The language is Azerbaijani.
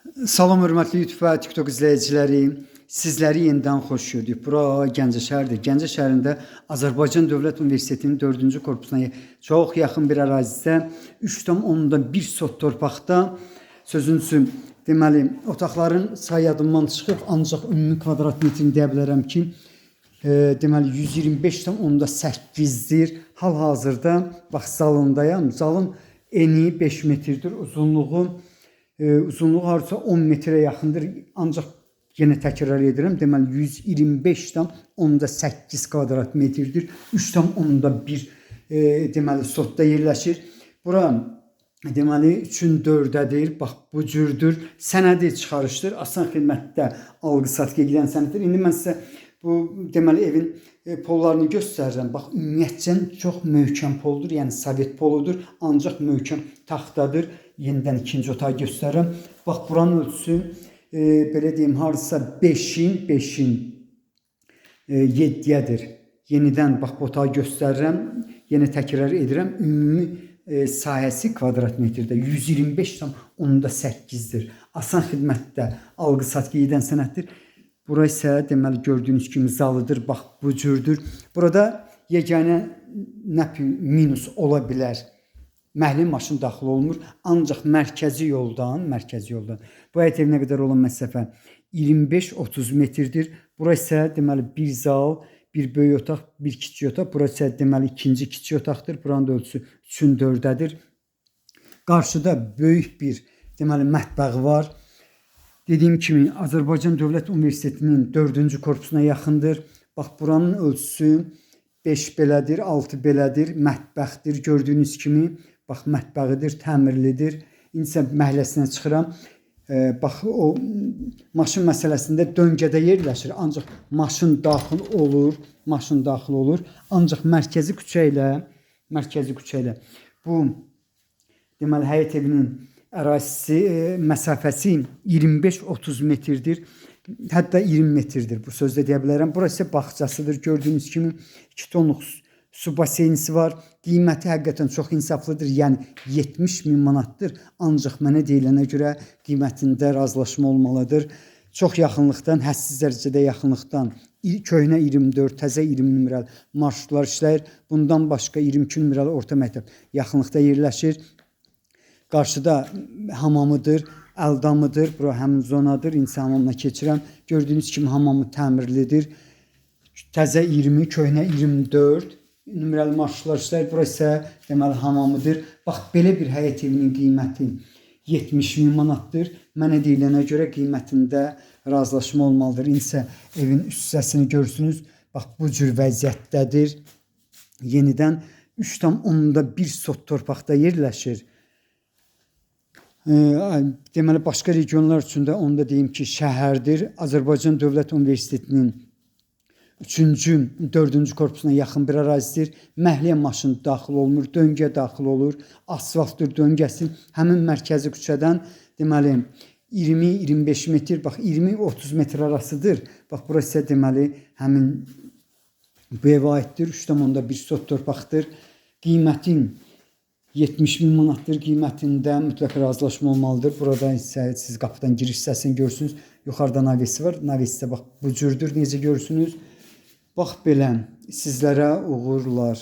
Salam hörmətli YouTube və TikTok izləyiciləri. Sizləri yenidən xoş gördük. Bura Gəncə şəhəridir. Gəncə şəhərində Azərbaycan Dövlət Universitetinin 4-cü korpusuna çox yaxın bir ərazidə 3,1 sot torpaqda sözünüzü deməli otaqların sayı yadımdan çıxıb, ancaq ümumi kvadrat metrini deyə bilərəm ki, deməli 125,8-dir. Hal-hazırda bax zalındayam. Zalın eni 5 metrdir, uzunluğu harca 10 metrə yaxındır. Ancaq yenə təkrar edirəm. Deməli 125,8 kvadrat metrdir. 3,1 deməli sotda yerləşir. Bura deməli 3-4-dədir. Bax bu cürdür. Sənədi çıxarışdır. Asan xidmətdə alqı-satqıya gedən sənəddir. İndi mən sizə bu deməli evin pollarını göstərirəm. Bax ümumiyyətcə çox möhkəm poldur. Yəni sovet poludur. Ancaq möhkəm taxtadır. Yenidən ikinci otağı göstərirəm. Bax buranın ölçüsü belə deyim hardasa 5'in 7'yedir. Yenidən bax bu otağı göstərirəm. Yenə təkrar edirəm. Ümumi sahəsi kvadrat metrdə 125,8'dir. Asan xidmətdə alqı-satqı edən sənəddir. Bura isə deməli gördüyünüz kimi zalıdır. Bax bu cürdür. Burada yeganə minus ola bilər. Məhli maşın daxil olmur. Ancaq mərkəzi yoldan. Bu həyət evinə qədər olan məsafə 25-30 metrdir. Bura isə deməli bir zal, bir böyük otaq, bir kiçik otaq. Bura isə deməli ikinci kiçik otaqdır. Buranın da ölçüsü 3-4-dədir. Qarşıda böyük bir deməli mətbəxi var. Dediyim kimi Azərbaycan Dövlət Universitetinin 4-cü korpusuna yaxındır. Bax buranın ölçüsü 5 belədir, 6 belədir, mətbəxdir. Gördüyünüz kimi bax mətbəxidir, təmirlidir. İndi isə məhəlləsinə çıxıram. Bax o maşın məsələsində döngədə yerləşir. Ancaq maşın daxil olur. Ancaq mərkəzi küçə ilə bu deməli həyət evinin ərazisi məsafəsi 25-30 metrdir. Hətta 20 metrdir. Bu sözdə deyə bilərəm. Burası bağçasıdır. Gördüyünüz kimi 2 tonluq su baseynisi var. Qiyməti həqiqətən çox insaflıdır. Yəni 70.000 manatdır. Ancaq mənə deyilənə görə qiymətində razılaşma olmalıdır. Çox yaxınlıqdan, hədsiz dərəcədə yaxınlıqdan köhnə 24, təzə 20 nömrəli marşrutlar işləyir. Bundan başqa 22 nömrəli orta məktəb yaxınlıqda yerləşir. Qarşıda hamamıdır, əldamıdır. Bura həmin zonadır. İnsan hamamına keçirəm. Gördüyünüz kimi hamamı təmirlidir. Təzə 20, köhnə 24 nömrəli marşrutlar işləyir. Bura isə deməli hamamıdır. Bax belə bir həyət evinin qiyməti 70.000 manatdır. Mənə deyilənə görə qiymətində razılaşma olmalıdır. İndi isə evin üst hissəsini görürsünüz. Bax bu cür vəziyyətdədir. Yenidən 3,1 sot torpaqda yerləşir. Deməli başqa regionlar üçün də onu da deyim ki, şəhərdir. Azərbaycan Dövlət Universitetinin 3-cü, 4-cü korpusuna yaxın bir ərazidir. Məhliyə maşın daxil olmur, döngə daxil olur. Asfaltdır döngəsi. Həmin mərkəzi küçədən deməli 20-25 metr, bax 20-30 metr arasıdır. Bax burası deməli həmin bu evə aiddir. 3,1 sot torpaqdır. Qiymətin 70.000 manatdır. Qiymətində mütləq razılaşma olmalıdır. Burada isə siz qapıdan giriş hissəsini görürsünüz. Yuxarıda navesi var. Navesi də bax bu cürdür. Necə görürsünüz? Bax belə sizlərə uğurlar.